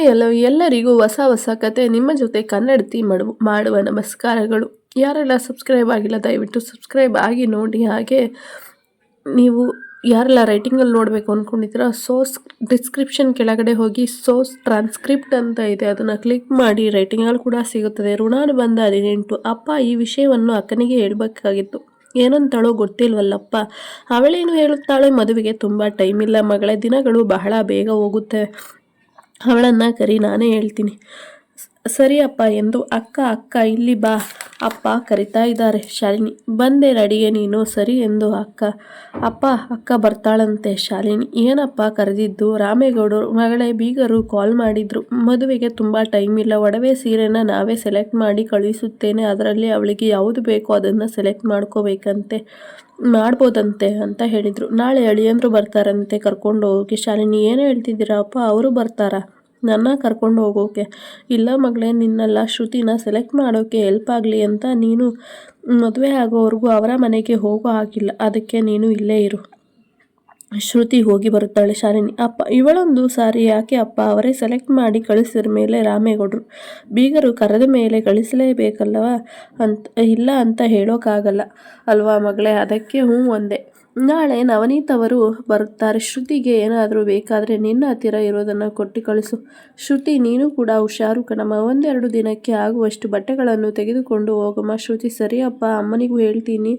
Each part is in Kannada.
ಎಲ್ಲರಿಗೂ ಹೊಸ ಹೊಸ ಕತೆ ನಿಮ್ಮ ಜೊತೆ ಕನ್ನಡತಿ ಮಾಡುವ ನಮಸ್ಕಾರಗಳು. ಯಾರೆಲ್ಲ ಸಬ್ಸ್ಕ್ರೈಬ್ ಆಗಿಲ್ಲ ದಯವಿಟ್ಟು ಸಬ್ಸ್ಕ್ರೈಬ್ ಆಗಿ ನೋಡಿ. ಹಾಗೆ ನೀವು ಯಾರೆಲ್ಲ ರೈಟಿಂಗಲ್ಲಿ ನೋಡಬೇಕು ಅಂದ್ಕೊಂಡಿದ್ದೀರಾ, ಸೋರ್ಸ್ ಡಿಸ್ಕ್ರಿಪ್ಷನ್ ಕೆಳಗಡೆ ಹೋಗಿ ಸೋರ್ಸ್ ಟ್ರಾನ್ಸ್ಕ್ರಿಪ್ಟ್ ಅಂತ ಇದೆ, ಅದನ್ನು ಕ್ಲಿಕ್ ಮಾಡಿ. ರೈಟಿಂಗಲ್ಲಿ ಕೂಡ ಸಿಗುತ್ತದೆ. ಋಣಾನುಬಂಧ 18. ಅಪ್ಪ ಈ ವಿಷಯವನ್ನು ಅಕ್ಕನಿಗೆ ಹೇಳಬೇಕಾಗಿತ್ತು, ಏನಂತಾಳೋ ಗೊತ್ತಿಲ್ವಲ್ಲಪ್ಪ. ಅವಳೇನು ಹೇಳುತ್ತಾಳೆ, ಮದುವೆಗೆ ತುಂಬ ಟೈಮ್ ಇಲ್ಲ ಮಗಳೇ, ದಿನಗಳು ಬಹಳ ಬೇಗ ಹೋಗುತ್ತವೆ, ಅವಳನ್ನು ಕರಿ, ನಾನೇ ಹೇಳ್ತೀನಿ. ಸರಿ ಅಪ್ಪ ಎಂದು ಅಕ್ಕ ಇಲ್ಲಿ ಬಾ, ಅಪ್ಪ ಕರಿತಾ ಇದ್ದಾರೆ. ಶಾಲಿನಿ ಬಂದೆ ರೆಡಿಗೆ ನೀನು, ಸರಿ ಎಂದು ಅಕ್ಕ ಬರ್ತಾಳಂತೆ. ಶಾಲಿನಿ ಏನಪ್ಪ ಕರೆದಿದ್ದು? ರಾಮೇಗೌಡರು ಮಗಳೇ ಬೀಗರು ಕಾಲ್ ಮಾಡಿದ್ರು, ಮದುವೆಗೆ ತುಂಬ ಟೈಮ್ ಇಲ್ಲ, ಒಡವೆ ಸೀರೆನ ನಾವೇ ಸೆಲೆಕ್ಟ್ ಮಾಡಿ ಕಳುಹಿಸುತ್ತೇನೆ, ಅದರಲ್ಲಿ ಅವಳಿಗೆ ಯಾವುದು ಬೇಕೋ ಅದನ್ನು ಸೆಲೆಕ್ಟ್ ಮಾಡ್ಬೋದಂತೆ ಅಂತ ಹೇಳಿದರು. ನಾಳೆ ಅಳಿಯಂದ್ರು ಬರ್ತಾರಂತೆ ಕರ್ಕೊಂಡು ಹೋಗೋಕೆ. ಶಾಲಿನಿ ಏನು ಹೇಳ್ತಿದ್ದೀರಾ ಅಪ್ಪ, ಅವರು ಬರ್ತಾರಾ ನನ್ನ ಕರ್ಕೊಂಡು ಹೋಗೋಕೆ? ಇಲ್ಲ ಮಗಳೇ, ನಿನ್ನೆಲ್ಲ ಶ್ರುತಿನ ಸೆಲೆಕ್ಟ್ ಮಾಡೋಕ್ಕೆ ಹೆಲ್ಪ್ ಆಗಲಿ ಅಂತ. ನೀನು ಮದುವೆ ಆಗೋವರೆಗೂ ಅವರ ಮನೆಗೆ ಹೋಗೋ ಹಾಗಿಲ್ಲ, ಅದಕ್ಕೆ ನೀನು ಇಲ್ಲೇ ಇರು, ಶ್ರುತಿ ಹೋಗಿ ಬರುತ್ತಾಳೆ. ಶಾಲಿನಿ ಅಪ್ಪ ಇವಳೊಂದು ಸಾರಿ ಯಾಕೆ ಅಪ್ಪ, ಅವರೇ ಸೆಲೆಕ್ಟ್ ಮಾಡಿ ಕಳಿಸಿದ ಮೇಲೆ ರಾಮೇಗೌಡರು ಬೀಗರು ಕರೆದ ಮೇಲೆ ಕಳಿಸಲೇಬೇಕಲ್ವ ಇಲ್ಲ ಅಂತ ಹೇಳೋಕ್ಕಾಗಲ್ಲ ಅಲ್ವಾ ಮಗಳೇ, ಅದಕ್ಕೆ ಹ್ಞೂ ಒಂದೇ. ನಾಳೆ ನವನೀತ್ ಅವರು ಬರುತ್ತಾರೆ, ಶ್ರುತಿಗೆ ಏನಾದರೂ ಬೇಕಾದರೆ ನಿನ್ನ ಹತ್ತಿರ ಇರೋದನ್ನು ಕೊಟ್ಟು ಕಳಿಸು. ಶ್ರುತಿ ನೀನು ಕೂಡ ಹುಷಾರು ಕಣಮ್ಮ, ಒಂದೆರಡು ದಿನಕ್ಕೆ ಆಗುವಷ್ಟು ಬಟ್ಟೆಗಳನ್ನು ತೆಗೆದುಕೊಂಡು ಹೋಗಮ್ಮ. ಶ್ರುತಿ ಸರಿಯಪ್ಪ, ಅಮ್ಮನಿಗೂ ಹೇಳ್ತೀನಿ.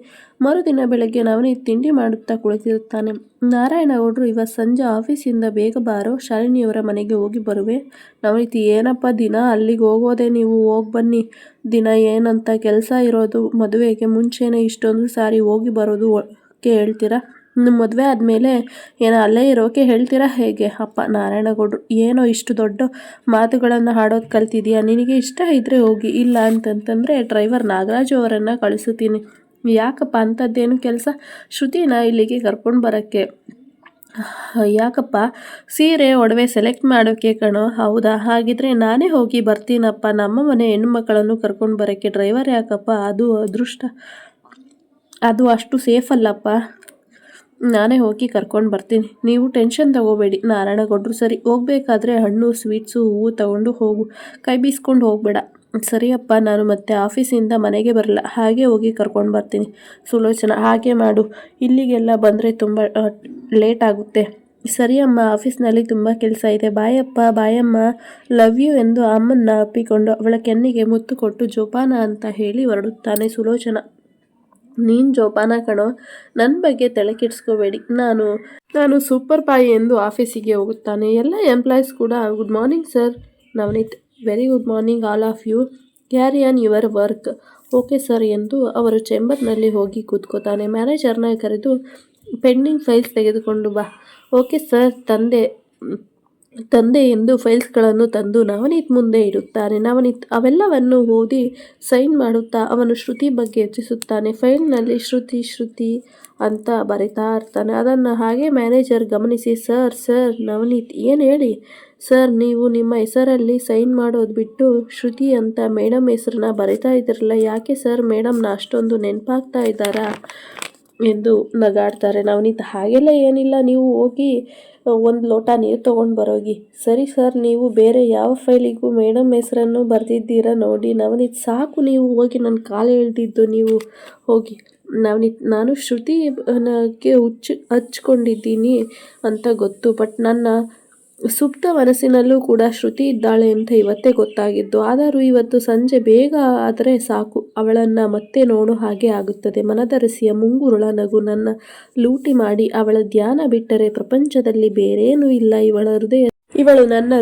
ಮರುದಿನ ಬೆಳಗ್ಗೆ ನವನೀತ್ ತಿಂಡಿ ಮಾಡುತ್ತಾ ಕುಳಿತಿರುತ್ತಾನೆ. ನಾರಾಯಣಗೌಡರು ಇವತ್ತು ಸಂಜೆ ಆಫೀಸಿಂದ ಬೇಗ ಬಾರೋ, ಶಾಲಿನಿಯವರ ಮನೆಗೆ ಹೋಗಿ ಬರುವೆ. ನವನೀತ್ ಏನಪ್ಪ ದಿನ ಅಲ್ಲಿಗೆ ಹೋಗೋದೆ, ನೀವು ಹೋಗಿ ಬನ್ನಿ. ದಿನ ಏನಂತ ಕೆಲಸ ಇರೋದು, ಮದುವೆಗೆ ಮುಂಚೆನೇ ಇಷ್ಟೊಂದು ಸಾರಿ ಹೋಗಿ ಬರೋದು ಹೇಳ್ತೀರಾ? ನಿಮ್ಮ ಮದುವೆ ಆದಮೇಲೆ ಏನೋ ಅಲ್ಲೇ ಇರೋಕೆ ಹೇಳ್ತೀರಾ ಹೇಗೆ? ಅಪ್ಪ ನಾರಾಯಣಗೌಡರು ಏನೋ ಇಷ್ಟು ದೊಡ್ಡ ಮಾತುಗಳನ್ನು ಹಾಡೋದು ಕಲ್ತಿದ್ಯಾ? ನಿನಗೆ ಇಷ್ಟ ಇದ್ದರೆ ಹೋಗಿ, ಇಲ್ಲ ಅಂತಂತಂದರೆ ಡ್ರೈವರ್ ನಾಗರಾಜು ಅವರನ್ನು ಕಳಿಸುತ್ತೀನಿ. ಯಾಕಪ್ಪ ಅಂಥದ್ದೇನು ಕೆಲಸ? ಶ್ರುತಿನ ಇಲ್ಲಿಗೆ ಕರ್ಕೊಂಡು ಬರೋಕ್ಕೆ. ಯಾಕಪ್ಪ? ಸೀರೆ ಒಡವೆ ಸೆಲೆಕ್ಟ್ ಮಾಡೋಕ್ಕೆ ಕಣೋ. ಹೌದಾ, ಹಾಗಿದ್ರೆ ನಾನೇ ಹೋಗಿ ಬರ್ತೀನಪ್ಪ. ನಮ್ಮ ಮನೆ ಹೆಣ್ಣುಮಕ್ಕಳನ್ನು ಕರ್ಕೊಂಡು ಬರೋಕ್ಕೆ ಡ್ರೈವರ್ ಯಾಕಪ್ಪ? ಅದು ಅದೃಷ್ಟ, ಅದು ಅಷ್ಟು ಸೇಫ್ ಅಲ್ಲಪ್ಪ. ನಾನೇ ಹೋಗಿ ಕರ್ಕೊಂಡು ಬರ್ತೀನಿ, ನೀವು ಟೆನ್ಷನ್ ತಗೋಬೇಡಿ. ನಾರಾಯಣಗೌಡರು ಸರಿ, ಹೋಗಬೇಕಾದ್ರೆ ಹಣ್ಣು ಸ್ವೀಟ್ಸು ಹೂವು ತಗೊಂಡು ಹೋಗು, ಕೈ ಬೀಸ್ಕೊಂಡು ಹೋಗಬೇಡ. ಸರಿಯಪ್ಪ, ನಾನು ಮತ್ತೆ ಆಫೀಸಿಂದ ಮನೆಗೆ ಬರಲ್ಲ, ಹಾಗೆ ಹೋಗಿ ಕರ್ಕೊಂಡು ಬರ್ತೀನಿ. ಸುಲೋಚನಾ ಹಾಗೆ ಮಾಡು, ಇಲ್ಲಿಗೆಲ್ಲ ಬಂದರೆ ತುಂಬ ಲೇಟ್ ಆಗುತ್ತೆ. ಸರಿ ಅಮ್ಮ, ಆಫೀಸ್ನಲ್ಲಿ ತುಂಬ ಕೆಲಸ ಇದೆ, ಬಾಯಪ್ಪ ಬಾಯಮ್ಮ, ಲವ್ ಯು ಎಂದು ಅಮ್ಮನ್ನ ಅಪ್ಪಿಕೊಂಡು ಅವಳ ಕೆನ್ನಿಗೆ ಮುತ್ತು ಕೊಟ್ಟು ಜೋಪಾನ ಅಂತ ಹೇಳಿ ಹೊರಡುತ್ತಾನೆ. ಸುಲೋಚನಾ ನೀನು ಜೋಪಾನ ಕಣೋ, ನನ್ನ ಬಗ್ಗೆ ತಲೆ ಕೆಡಿಸ್ಕೋಬೇಡಿ, ನಾನು ಸೂಪರ್ ಬಾಯ್ ಎಂದು ಆಫೀಸಿಗೆ ಹೋಗುತ್ತಾನೆ. ಎಲ್ಲ ಎಂಪ್ಲಾಯೀಸ್ ಕೂಡ good morning sir. Navneet very good morning all of you, carry on your work. Okay sir ಎಂದು ಅವರು ಚೇಂಬರ್ನಲ್ಲಿ ಹೋಗಿ ಕೂತ್ಕೋತಾನೆ. ಮ್ಯಾನೇಜರ್ನ ಕರೆದು ಪೆಂಡಿಂಗ್ ಫೈಲ್ಸ್ ತೆಗೆದುಕೊಂಡು ಬಾ. ಓಕೆ ಸರ್, ತಂದೆ ಎಂದು ಫೈಲ್ಸ್ಗಳನ್ನು ತಂದು ನವನೀತ್ ಮುಂದೆ ಇಡುತ್ತಾನೆ. ನವನೀತ್ ಅವೆಲ್ಲವನ್ನು ಓದಿ ಸೈನ್ ಮಾಡುತ್ತಾ ಅವನು ಶ್ರುತಿ ಬಗ್ಗೆ ಯೋಚಿಸುತ್ತಾನೆ. ಫೈಲ್ನಲ್ಲಿ ಶ್ರುತಿ ಅಂತ ಬರಿತಾ ಇರ್ತಾನೆ. ಅದನ್ನು ಹಾಗೆ ಮ್ಯಾನೇಜರ್ ಗಮನಿಸಿ, ಸರ್ ನವನೀತ್ ಏನು ಹೇಳಿ ಸರ್, ನೀವು ನಿಮ್ಮ ಹೆಸರಲ್ಲಿ ಸೈನ್ ಮಾಡೋದು ಬಿಟ್ಟು ಶ್ರುತಿ ಅಂತ ಮೇಡಮ್ ಹೆಸರನ್ನ ಬರಿತಾ ಇದ್ದೀರಲ್ಲ, ಯಾಕೆ ಸರ್? ಮೇಡಮ್ನ ಅಷ್ಟೊಂದು ನೆನಪಾಗ್ತಾ ಇದ್ದಾರಾ ಎಂದು ನಗಾಡ್ತಾರೆ. ನವನೀತ್ ಹಾಗೆಲ್ಲ ಏನಿಲ್ಲ, ನೀವು ಹೋಗಿ ಒಂದು ಲೋಟ ನೀರು ತೊಗೊಂಡು ಬರೋಗಿ. ಸರಿ ಸರ್, ನೀವು ಬೇರೆ ಯಾವ ಫೈಲಿಗೂ ಮೇಡಮ್ ಹೆಸರನ್ನು ಬರೆದಿದ್ದೀರಾ ನೋಡಿ. ನವನೀತ್ ಸಾಕು, ನೀವು ಹೋಗಿ, ನನ್ನ ಕಾಲು ಎಳ್ದಿದ್ದು ನೀವು ಹೋಗಿ. ನವನೀತ್ ನಾನು ಶ್ರುತಿಗೆ ಹಚ್ಕೊಂಡಿದ್ದೀನಿ ಅಂತ ಗೊತ್ತು, ಬಟ್ ನನ್ನ ಸುಪ್ತ ಮನಸ್ಸಿನಲ್ಲೂ ಕೂಡ ಶ್ರುತಿ ಇದ್ದಾಳೆ ಅಂತ ಇವತ್ತೇ ಗೊತ್ತಾಗಿದ್ದು. ಆದರೂ ಇವತ್ತು ಸಂಜೆ ಬೇಗ ಆದರೆ ಸಾಕು, ಅವಳನ್ನು ಮತ್ತೆ ನೋಡೋ ಹಾಗೆ ಆಗುತ್ತದೆ. ಮನದರಸಿಯ ಮುಂಗುರುಳ ನಗು ನನ್ನ ಲೂಟಿ ಮಾಡಿ ಅವಳ ಧ್ಯಾನ ಬಿಟ್ಟರೆ ಪ್ರಪಂಚದಲ್ಲಿ ಬೇರೇನೂ ಇಲ್ಲ. ಇವಳು ನನ್ನ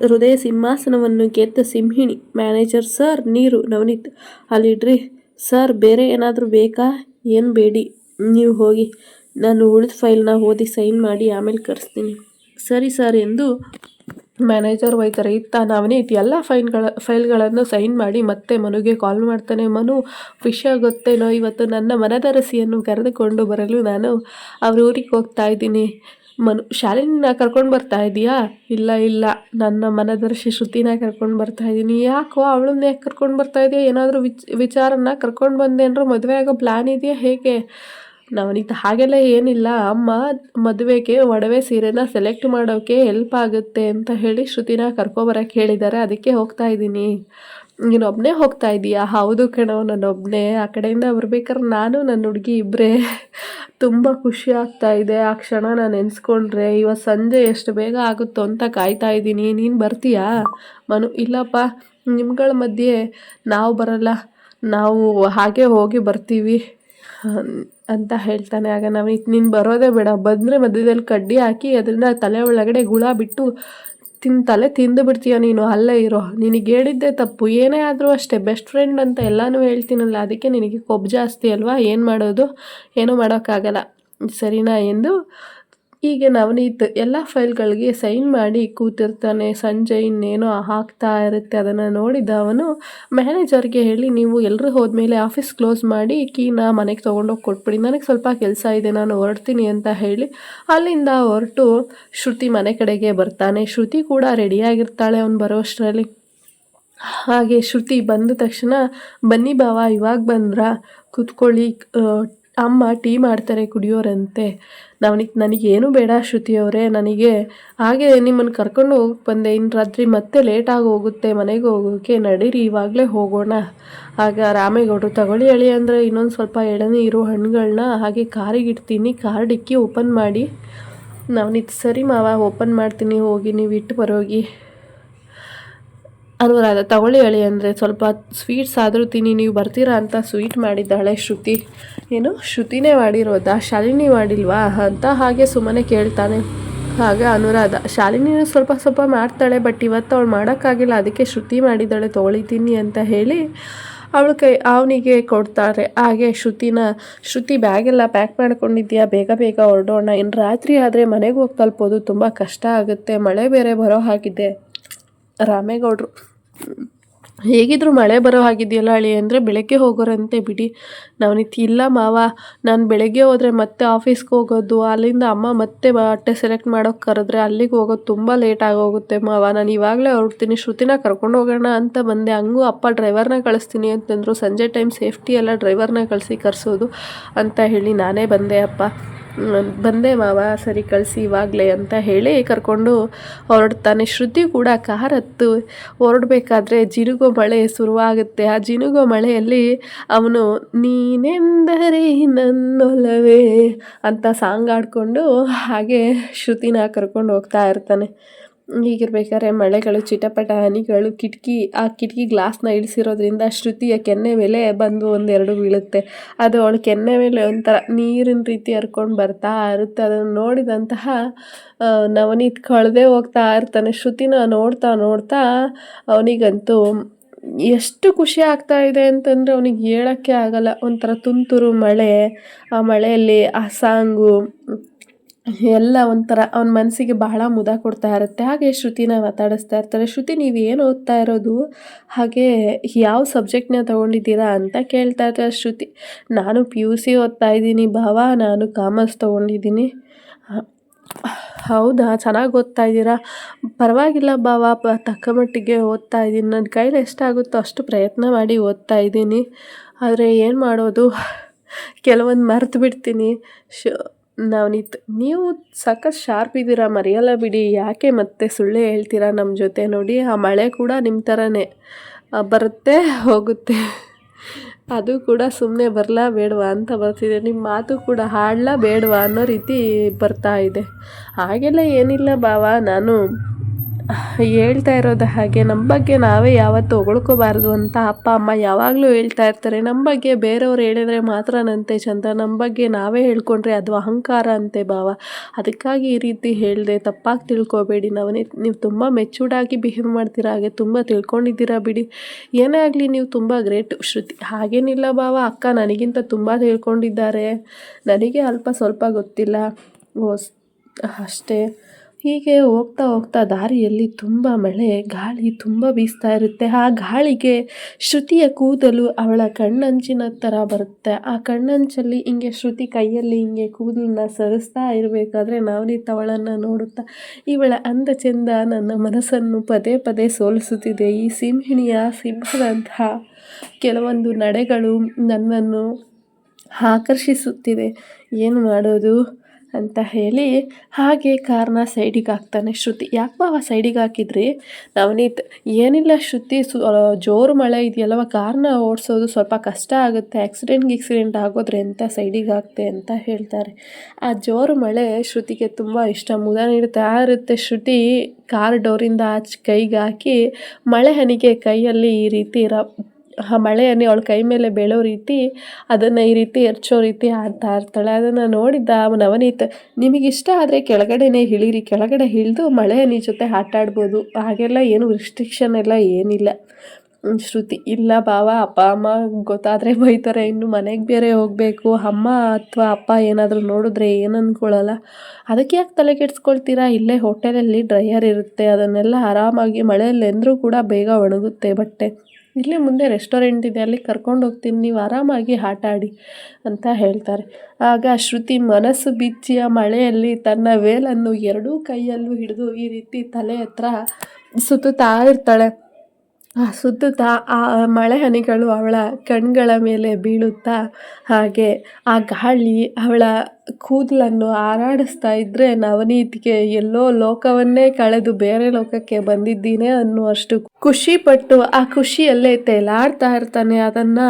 ಹೃದಯ ಸಿಂಹಾಸನವನ್ನು ಗೆದ್ದ ಸಿಂಹಿಣಿ. ಮ್ಯಾನೇಜರ್ ಸರ್ ನೀರು. ನವನೀತ್ ಅಲ್ಲಿಡ್ರಿ. ಸರ್ ಬೇರೆ ಏನಾದರೂ ಬೇಕಾ? ಏನು ಬೇಡಿ, ನೀವು ಹೋಗಿ, ನಾನು ಉಳಿದ ಫೈಲ್ನ ಓದಿ ಸೈನ್ ಮಾಡಿ ಆಮೇಲೆ ಕರೆಸ್ತೀನಿ. ಸರಿ ಸರ್ ಎಂದು ಮ್ಯಾನೇಜರ್ ಹೋಯ್ತಾರೆ. ಇತ್ತ ನವನೀತ್ ಎಲ್ಲ ಫೈಲ್ಗಳನ್ನು ಸೈನ್ ಮಾಡಿ ಮತ್ತೆ ಮನುಗೆ ಕಾಲ್ ಮಾಡ್ತಾನೆ. ಮನು, ವಿಷಯ ಗೊತ್ತೇನೋ, ಇವತ್ತು ನನ್ನ ಮನದರಸಿಯನ್ನು ಕರೆದುಕೊಂಡು ಬರಲು ನಾನು ಅವ್ರ ಊರಿಗೆ ಹೋಗ್ತಾ ಇದ್ದೀನಿ. ಮನು, ಶಾಲಿನಿನ ಕರ್ಕೊಂಡು ಬರ್ತಾ ಇದೀಯಾ? ಇಲ್ಲ, ನನ್ನ ಮನದರ್ಶಿ ಶ್ರುತಿನ ಕರ್ಕೊಂಡು ಬರ್ತಾ ಇದ್ದೀನಿ. ಯಾಕೋ ಅವಳನ್ನ ಯಾಕೆ ಕರ್ಕೊಂಡು ಬರ್ತಾ ಇದೆಯಾ? ಏನಾದರೂ ವಿಚಾರನ ಕರ್ಕೊಂಡು ಬಂದೆ ಅಂದ್ರೆ ಮದುವೆ ಆಗೋ ಪ್ಲ್ಯಾನ್ ಇದೆಯಾ ಹೇಗೆ? ನವನೀತ್ ಹಾಗೆಲ್ಲ ಏನಿಲ್ಲ, ಅಮ್ಮ ಮದುವೆಗೆ ಒಡವೆ ಸೀರೆನ ಸೆಲೆಕ್ಟ್ ಮಾಡೋಕ್ಕೆ ಹೆಲ್ಪ್ ಆಗುತ್ತೆ ಅಂತ ಹೇಳಿ ಶ್ರುತಿನ ಕರ್ಕೊಬರಕ್ಕೆ ಹೇಳಿದ್ದಾರೆ, ಅದಕ್ಕೆ ಹೋಗ್ತಾ ಇದ್ದೀನಿ. ನೀನೊಬ್ಬನೇ ಹೋಗ್ತಾ ಇದೀಯಾ? ಹೌದು ಕಣೋ, ನಾನೊಬ್ಬನೇ. ಆ ಕಡೆಯಿಂದ ಬರ್ಬೇಕಾದ್ರೆ ನಾನು ನನ್ನ ಹುಡುಗಿ ಇಬ್ಬರೇ. ತುಂಬ ಖುಷಿ ಆಗ್ತಾ ಇದೆ ಆ ಕ್ಷಣ ನಾನು ನೆನೆಸ್ಕೊಂಡ್ರೆ. ಇವತ್ತು ಸಂಜೆ ಎಷ್ಟು ಬೇಗ ಆಗುತ್ತೋ ಅಂತ ಕಾಯ್ತಾ ಇದ್ದೀನಿ. ನೀನು ಬರ್ತೀಯಾ? ಮನು, ಇಲ್ಲಪ್ಪ, ನಿಮ್ಗಳ ಮಧ್ಯೆ ನಾವು ಬರಲ್ಲ, ನಾವು ಹಾಗೆ ಹೋಗಿ ಬರ್ತೀವಿ ಅಂತ ಹೇಳ್ತಾನೆ. ಆಗ ನವನೀತ್, ನೀನು ಬರೋದೇ ಬೇಡ, ಬಂದರೆ ಮಧ್ಯದಲ್ಲಿ ಕಡ್ಡಿ ಹಾಕಿ ಅದರಿಂದ ತಲೆ ಒಳಗಡೆ ಗುಳ ಬಿಟ್ಟು ತಲೆ ತಿಂದು ಬಿಡ್ತೀಯ ನೀನು, ಅಲ್ಲೇ ಇರೋ. ನಿನಗೆ ಹೇಳಿದ್ದೆ ತಪ್ಪು, ಏನೇ ಆದರೂ ಅಷ್ಟೇ, ಬೆಸ್ಟ್ ಫ್ರೆಂಡ್ ಅಂತ ಎಲ್ಲನೂ ಹೇಳ್ತೀನಲ್ಲ, ಅದಕ್ಕೆ ನಿನಗೆ ಕೊಬ್ಬು ಜಾಸ್ತಿ ಅಲ್ವಾ, ಏನು ಮಾಡೋದು, ಏನೂ ಮಾಡೋಕ್ಕಾಗಲ್ಲ, ಸರಿನಾ ಎಂದು ಹೀಗೆ ನವನೀತ್ ಎಲ್ಲ ಫೈಲ್ಗಳಿಗೆ ಸೈನ್ ಮಾಡಿ ಕೂತಿರ್ತಾನೆ. ಸಂಜೆ ಇನ್ನೇನೋ ಹಾಕ್ತಾ ಇರುತ್ತೆ, ಅದನ್ನು ನೋಡಿದ ಅವನು ಮ್ಯಾನೇಜರ್ಗೆ ಹೇಳಿ, ನೀವು ಎಲ್ಲರೂ ಹೋದ್ಮೇಲೆ ಆಫೀಸ್ ಕ್ಲೋಸ್ ಮಾಡಿ ಕೀನ ಮನೆಗೆ ತೊಗೊಂಡೋಗಿ ಕೊಟ್ಬಿಡಿ, ನನಗೆ ಸ್ವಲ್ಪ ಕೆಲಸ ಇದೆ, ನಾನು ಹೊರಡ್ತೀನಿ ಅಂತ ಹೇಳಿ ಅಲ್ಲಿಂದ ಹೊರಟು ಶ್ರುತಿ ಮನೆ ಕಡೆಗೆ ಬರ್ತಾನೆ. ಶ್ರುತಿ ಕೂಡ ರೆಡಿಯಾಗಿರ್ತಾಳೆ ಅವನು ಬರೋ ಅಷ್ಟರಲ್ಲಿ. ಹಾಗೆ ಶ್ರುತಿ ಬಂದ ತಕ್ಷಣ, ಬನ್ನಿ ಬಾವ, ಇವಾಗ ಬಂದ್ರಾ, ಕೂತ್ಕೊಳ್ಳಿ, ಅಮ್ಮ ಟೀ ಮಾಡ್ತಾರೆ ಕುಡಿಯೋರಂತೆ. ನನಗೇನು ಬೇಡ ಶ್ರುತಿಯವರೇ, ನನಗೆ ಹಾಗೆ ನಿಮ್ಮನ್ನು ಕರ್ಕೊಂಡು ಹೋಗಕ್ಕೆ ಬಂದೆ, ಇನ್ನು ರಾತ್ರಿ ಮತ್ತೆ ಲೇಟಾಗಿ ಹೋಗುತ್ತೆ ಮನೆಗೆ ಹೋಗೋಕ್ಕೆ, ನಡೀರಿ ಇವಾಗಲೇ ಹೋಗೋಣ. ಆಗ ರಾಮೇಗೌಡರು, ತಗೊಳ್ಳಿ ಹೇಳಿ ಅಂದರೆ ಇನ್ನೊಂದು ಸ್ವಲ್ಪ ಎಳನೀರು ಹಣ್ಣುಗಳನ್ನ ಹಾಗೆ ಕಾರಿಗೆ ಇಡ್ತೀನಿ, ಕಾರ್ ಡಿಕ್ಕಿ ಓಪನ್ ಮಾಡಿ. ನವನೀತ್, ಸರಿ ಮಾವ, ಓಪನ್ ಮಾಡ್ತೀನಿ, ಹೋಗಿ ನೀವು ಇಟ್ಟು ಬರೋಗಿ. ಅನುರಾಧ, ತಗೊಳ್ಳಿ ಹೇಳಿ ಅಂದರೆ ಸ್ವಲ್ಪ ಸ್ವೀಟ್ಸ್ ಆದರೂ ತಿನ್ನಿ, ನೀವು ಬರ್ತೀರಾ ಅಂತ ಸ್ವೀಟ್ ಮಾಡಿದ್ದಾಳೆ ಶ್ರುತಿ. ಏನು, ಶ್ರುತಿನೇ ಮಾಡಿರೋದಾ, ಶಾಲಿನಿ ಮಾಡಿಲ್ವಾ ಅಂತ ಹಾಗೆ ಸುಮ್ಮನೆ ಕೇಳ್ತಾನೆ. ಆಗ ಅನುರಾಧ, ಶಾಲಿನಿನೂ ಸ್ವಲ್ಪ ಸ್ವಲ್ಪ ಮಾಡ್ತಾಳೆ, ಬಟ್ ಇವತ್ತು ಅವಳು ಮಾಡೋಕ್ಕಾಗಿಲ್ಲ, ಅದಕ್ಕೆ ಶ್ರುತಿ ಮಾಡಿದ್ದಾಳೆ, ತೊಗೊಳಿತೀನಿ ಅಂತ ಹೇಳಿ ಅವನಿಗೆ ಕೊಡ್ತಾರೆ. ಹಾಗೆ ಶ್ರುತಿ ಬ್ಯಾಗೆಲ್ಲ ಪ್ಯಾಕ್ ಮಾಡ್ಕೊಂಡಿದ್ಯಾ, ಬೇಗ ಬೇಗ ಹೊರಡೋಣ, ಇನ್ನು ರಾತ್ರಿ ಆದರೆ ಮನೆಗೆ ಹೋಗಿ ತಲುಪೋದು ತುಂಬ ಕಷ್ಟ ಆಗುತ್ತೆ, ಮಳೆ ಬೇರೆ ಬರೋ ಹಾಗಿದೆ. ರಾಮೇಗೌಡರು, ಹೇಗಿದ್ರು ಮಳೆ ಬರೋ ಹಾಗಿದೆಯಲ್ಲ ಅಳಿ ಅಂದರೆ ಬೆಳಗ್ಗೆ ಹೋಗೋರಂತೆ ಬಿಡಿ. ನವನೀತ್, ಇಲ್ಲ ಮಾವ, ನಾನು ಬೆಳಗ್ಗೆ ಹೋದರೆ ಮತ್ತೆ ಆಫೀಸ್ಗೆ ಹೋಗೋದು, ಅಲ್ಲಿಂದ ಅಮ್ಮ ಮತ್ತೆ ಬಟ್ಟೆ ಸೆಲೆಕ್ಟ್ ಮಾಡೋಕ್ಕೆ ಕರೆದ್ರೆ ಅಲ್ಲಿಗೆ ಹೋಗೋದು ತುಂಬ ಲೇಟ್ ಆಗೋಗುತ್ತೆ ಮಾವ, ನಾನು ಇವಾಗಲೇ ಹೊರಡ್ತೀನಿ, ಶ್ರುತಿನ ಕರ್ಕೊಂಡು ಹೋಗೋಣ ಅಂತ ಬಂದೆ, ಹಂಗೂ ಅಪ್ಪ ಡ್ರೈವರ್ನ ಕಳಿಸ್ತೀನಿ ಅಂತಂದರು, ಸಂಜೆ ಟೈಮ್ ಸೇಫ್ಟಿ ಎಲ್ಲ ಡ್ರೈವರ್ನ ಕರೆಸೋದು ಅಂತ ಹೇಳಿ ನಾನೇ ಬಂದೆ ಅಪ್ಪ. ಬಂದೆ ಮಾವ, ಸರಿ ಕಳಿಸಿ ಇವಾಗಲೇ ಅಂತ ಹೇಳಿ ಕರ್ಕೊಂಡು ಹೊರಡ್ತಾನೆ. ಶ್ರುತಿ ಕೂಡ ಕಾರ್ ಹತ್ತು ಹೊರಡಬೇಕಾದ್ರೆ ಜಿನುಗೋ ಮಳೆ ಶುರುವಾಗುತ್ತೆ. ಆ ಜಿನುಗೋ ಮಳೆಯಲ್ಲಿ ಅವನು ನೀನೆಂದರೆ ನನ್ನೊಲವೇ ಅಂತ ಸಾಂಗ್ ಆಡಿಕೊಂಡು ಹಾಗೆ ಶ್ರುತಿನ ಕರ್ಕೊಂಡು ಹೋಗ್ತಾ ಇರ್ತಾನೆ. ಹೀಗಿರ್ಬೇಕಾದ್ರೆ ಮಳೆಗಳು, ಚಿಟಪಟ ಹನಿಗಳು, ಆ ಕಿಟಕಿ ಗ್ಲಾಸ್ನ ಇಳಿಸಿರೋದ್ರಿಂದ ಶ್ರುತಿಯ ಕೆನ್ನೆ ಮೇಲೆ ಬಂದು ಒಂದೆರಡು ಬೀಳುತ್ತೆ. ಅದು ಅವಳ ಕೆನ್ನೆ ಮೇಲೆ ಒಂಥರ ನೀರಿನ ರೀತಿ ಹರ್ಕೊಂಡು ಬರ್ತಾ ಇರುತ್ತೆ. ಅದನ್ನು ನೋಡಿದಂತಹ ನವನೀತ್ ಕಳೆದೇ ಹೋಗ್ತಾ ಇರ್ತಾನೆ. ಶ್ರುತಿನ ನೋಡ್ತಾ ನೋಡ್ತಾ ಅವನಿಗಂತೂ ಎಷ್ಟು ಖುಷಿ ಆಗ್ತಾ ಇದೆ ಅಂತಂದರೆ ಅವನಿಗೆ ಹೇಳೋಕ್ಕೆ ಆಗಲ್ಲ. ಒಂಥರ ತುಂತುರು ಮಳೆ, ಆ ಮಳೆಯಲ್ಲಿ ಆ ಸಾಂಗು ಎಲ್ಲ ಒಂಥರ ಅವನ ಮನಸ್ಸಿಗೆ ಬಹಳ ಮುದ ಕೊಡ್ತಾ ಇರುತ್ತೆ. ಹಾಗೆ ಶ್ರುತಿನ ಮಾತಾಡಿಸ್ತಾ ಇರ್ತಾರೆ. ಶ್ರುತಿ, ನೀವು ಏನು ಓದ್ತಾ ಇರೋದು, ಹಾಗೆ ಯಾವ ಸಬ್ಜೆಕ್ಟ್ನ ತೊಗೊಂಡಿದ್ದೀರಾ ಅಂತ ಕೇಳ್ತಾ ಇರ್ತಾರೆ ಶ್ರುತಿ. ನಾನು PUC ಓದ್ತಾ ಇದ್ದೀನಿ ಭಾವ, ನಾನು ಕಾಮರ್ಸ್ ತೊಗೊಂಡಿದ್ದೀನಿ. ಹೌದಾ, ಚೆನ್ನಾಗಿ ಓದ್ತಾ ಇದ್ದೀರಾ? ಪರವಾಗಿಲ್ಲ ಭಾವ, ತಕ್ಕ ಮಟ್ಟಿಗೆ ಓದ್ತಾ ಇದ್ದೀನಿ, ನನ್ನ ಕೈಲಿ ಎಷ್ಟಾಗುತ್ತೋ ಅಷ್ಟು ಪ್ರಯತ್ನ ಮಾಡಿ ಓದ್ತಾ ಇದ್ದೀನಿ, ಆದರೆ ಏನು ಮಾಡೋದು, ಕೆಲವೊಂದು ಮರೆತು ಬಿಡ್ತೀನಿ. ನವನೀತ್, ನೀವು ಸಖತ್ ಶಾರ್ಪ್ ಇದ್ದೀರಾ, ಮರೆಯಲ್ಲ ಬಿಡಿ, ಯಾಕೆ ಮತ್ತೆ ಸುಳ್ಳೇ ಹೇಳ್ತೀರಾ ನಮ್ಮ ಜೊತೆ. ನೋಡಿ, ಆ ಮಳೆ ಕೂಡ ನಿಮ್ಮ ಥರನೇ ಬರುತ್ತೆ ಹೋಗುತ್ತೆ, ಅದು ಕೂಡ ಸುಮ್ಮನೆ ಬರಲಾ ಬೇಡವಾ ಅಂತ ಬರ್ತಿದೆ, ನಿಮ್ಮ ಮಾತು ಕೂಡ ಹಾಡಲಾ ಬೇಡವಾ ಅನ್ನೋ ರೀತಿ ಬರ್ತಾ ಇದೆ. ಹಾಗೆಲ್ಲ ಏನಿಲ್ಲ ಭಾವ, ನಾನು ಹೇಳ್ತಾ ಇರೋದು ಹಾಗೆ, ನಮ್ಮ ಬಗ್ಗೆ ನಾವೇ ಯಾವತ್ತೂ ಹೊಗಳ್ಕೋಬಾರ್ದು ಅಂತ ಅಪ್ಪ ಅಮ್ಮ ಯಾವಾಗಲೂ ಹೇಳ್ತಾ ಇರ್ತಾರೆ. ನಮ್ಮ ಬಗ್ಗೆ ಬೇರೆಯವ್ರು ಹೇಳಿದ್ರೆ ಮಾತ್ರನಂತೆ ಚಂದ, ನಮ್ಮ ಬಗ್ಗೆ ನಾವೇ ಹೇಳ್ಕೊಂಡ್ರೆ ಅದು ಅಹಂಕಾರ ಅಂತೆ ಭಾವ, ಅದಕ್ಕಾಗಿ ಈ ರೀತಿ ಹೇಳಿದೆ, ತಪ್ಪಾಗಿ ತಿಳ್ಕೊಬೇಡಿ. ನೀವು ತುಂಬ ಮೆಚೂರ್ಡಾಗಿ ಬಿಹೇವ್ ಮಾಡ್ತೀರಾ, ಹಾಗೆ ತುಂಬ ತಿಳ್ಕೊಂಡಿದ್ದೀರಾ ಬಿಡಿ. ಏನೇ ಆಗಲಿ ನೀವು ತುಂಬ ಗ್ರೇಟ್ ಶ್ರುತಿ. ಹಾಗೇನಿಲ್ಲ ಭಾವ, ಅಕ್ಕ ನನಗಿಂತ ತುಂಬ ತಿಳ್ಕೊಂಡಿದ್ದಾರೆ, ನನಗೆ ಅಲ್ಪ ಸ್ವಲ್ಪ ಗೊತ್ತಿಲ್ಲ ಅಷ್ಟೇ. ಹೀಗೆ ಹೋಗ್ತಾ ಹೋಗ್ತಾ ದಾರಿಯಲ್ಲಿ ತುಂಬ ಮಳೆ, ಗಾಳಿ ತುಂಬ ಬೀಸ್ತಾ ಇರುತ್ತೆ. ಆ ಗಾಳಿಗೆ ಶ್ರುತಿಯ ಕೂದಲು ಅವಳ ಕಣ್ಣಂಚಿನ ಥರ ಬರುತ್ತೆ. ಆ ಕಣ್ಣಂಚಲ್ಲಿ ಹಿಂಗೆ ಶ್ರುತಿ ಕೈಯಲ್ಲಿ ಹಿಂಗೆ ಕೂದಲನ್ನ ಸರಿಸ್ತಾ ಇರಬೇಕಾದ್ರೆ ನವನೀತ್ ಅವಳನ್ನು ನೋಡುತ್ತಾ, ಇವಳ ಅಂದ ಚೆಂದ ನನ್ನ ಮನಸ್ಸನ್ನು ಪದೇ ಪದೇ ಸೋಲಿಸುತ್ತಿದೆ. ಈ ಸಿಂಹದಂತಹ ಕೆಲವೊಂದು ನಡೆಗಳು ನನ್ನನ್ನು ಆಕರ್ಷಿಸುತ್ತಿದೆ. ಏನು ಮಾಡೋದು ಅಂತ ಹೇಳಿ ಹಾಗೆ ಕಾರ್ನ ಸೈಡಿಗೆ ಹಾಕ್ತಾನೆ ಶ್ರುತಿ. ಯಾಕೆ ಬಾವ ಸೈಡಿಗೆ ಹಾಕಿದ್ರಿ? ನವನೀತ್ ಏನಿಲ್ಲ ಶ್ರುತಿ, ಜೋರು ಮಳೆ ಇದೆಯಲ್ಲವ, ಕಾರ್ನ ಓಡಿಸೋದು ಸ್ವಲ್ಪ ಕಷ್ಟ ಆಗುತ್ತೆ, ಗಿಕ್ಸಿಡೆಂಟ್ ಆಗೋದ್ರೆ ಅಂತ ಸೈಡಿಗೆ ಹಾಕ್ತೆ ಅಂತ ಹೇಳ್ತಾರೆ. ಆ ಜೋರು ಮಳೆ ಶ್ರುತಿಗೆ ತುಂಬ ಇಷ್ಟ. ಮುದ ನೀಡ್ತಾ ಇರುತ್ತೆ. ಶ್ರುತಿ ಕಾರ್ ಡೋರಿಂದ ಆಚೆ ಕೈಗೆ ಹಾಕಿ ಮಳೆ ಹನಿಗೆ ಕೈಯಲ್ಲಿ ಈ ರೀತಿ ಆ ಮಳೆ ಹನಿ ಅವಳ ಕೈ ಮೇಲೆ ಬೀಳೋ ರೀತಿ ಅದನ್ನು ಈ ರೀತಿ ಎರಚೋ ರೀತಿ ಆಡ್ತಾ ಇರ್ತಾಳೆ. ಅದನ್ನು ನೋಡಿದ್ದ ನವನೀತ್, ನಿಮಗಿಷ್ಟ ಆದರೆ ಕೆಳಗಡೆನೇ ಇಳೀರಿ, ಕೆಳಗಡೆ ಇಳಿದು ಮಳೆ ಹನಿ ಜೊತೆ ಆಟ ಆಡ್ಬೋದು, ಹಾಗೆಲ್ಲ ಏನು ರಿಸ್ಟ್ರಿಕ್ಷನ್ ಎಲ್ಲ ಏನಿಲ್ಲ. ಶ್ರುತಿ, ಇಲ್ಲ ಬಾವ, ಅಪ್ಪ ಅಮ್ಮ ಗೊತ್ತಾದರೆ ಬೈತಾರೆ, ಇನ್ನು ಮನೆಗೆ ಬೇರೆ ಹೋಗಬೇಕು, ಅಮ್ಮ ಅಥವಾ ಅಪ್ಪ ಏನಾದರೂ ನೋಡಿದ್ರೆ ಏನು ಅಂದ್ಕೊಳ್ಳಲ್ಲ, ಅದಕ್ಕೆ ಯಾಕೆ ತಲೆ ಕೆಡಿಸ್ಕೊಳ್ತೀರಾ, ಇಲ್ಲೇ ಹೋಟೆಲಲ್ಲಿ ಡ್ರೈಯರ್ ಇರುತ್ತೆ, ಅದನ್ನೆಲ್ಲ ಆರಾಮಾಗಿ ಮಳೆಯಲ್ಲಿ ಎಂದರೂ ಕೂಡ ಬೇಗ ಒಣಗುತ್ತೆ ಬಟ್ಟೆ, ಇಲ್ಲೇ ಮುಂದೆ ರೆಸ್ಟೋರೆಂಟ್ ಇದೆ, ಅಲ್ಲಿ ಕರ್ಕೊಂಡು ಹೋಗ್ತೀನಿ, ನೀವು ಆರಾಮಾಗಿ ಆಟ ಆಡಿ ಅಂತ ಹೇಳ್ತಾರೆ. ಆಗ ಶ್ರುತಿ ಮನಸ್ಸು ಬಿಚ್ಚಿ ಆ ಮಳೆಯಲ್ಲಿ ತನ್ನ ವೇಲನ್ನು ಎರಡೂ ಕೈಯಲ್ಲೂ ಹಿಡಿದು ಈ ರೀತಿ ತಲೆ ಹತ್ರ ಸುತ್ತುತ್ತಾ ಇರ್ತಾಳೆ. ಸುತ್ತುತ್ತಾ ಆ ಮಳೆ ಹನಿಗಳು ಅವಳ ಕಣ್ಗಳ ಮೇಲೆ ಬೀಳುತ್ತಾ ಹಾಗೆ ಆ ಗಾಳಿ ಅವಳ ಕೂದಲನ್ನು ಹಾರಾಡಿಸ್ತಾ ಇದ್ದರೆ ನವನೀತ್ಗೆ ಎಲ್ಲೋ ಲೋಕವನ್ನೇ ಕಳೆದು ಬೇರೆ ಲೋಕಕ್ಕೆ ಬಂದಿದ್ದೀನಿ ಅನ್ನುವಷ್ಟು ಖುಷಿಪಟ್ಟು ಆ ಖುಷಿಯಲ್ಲೇ ತೇಲಾಡ್ತಾ ಇರ್ತಾನೆ. ಅದನ್ನು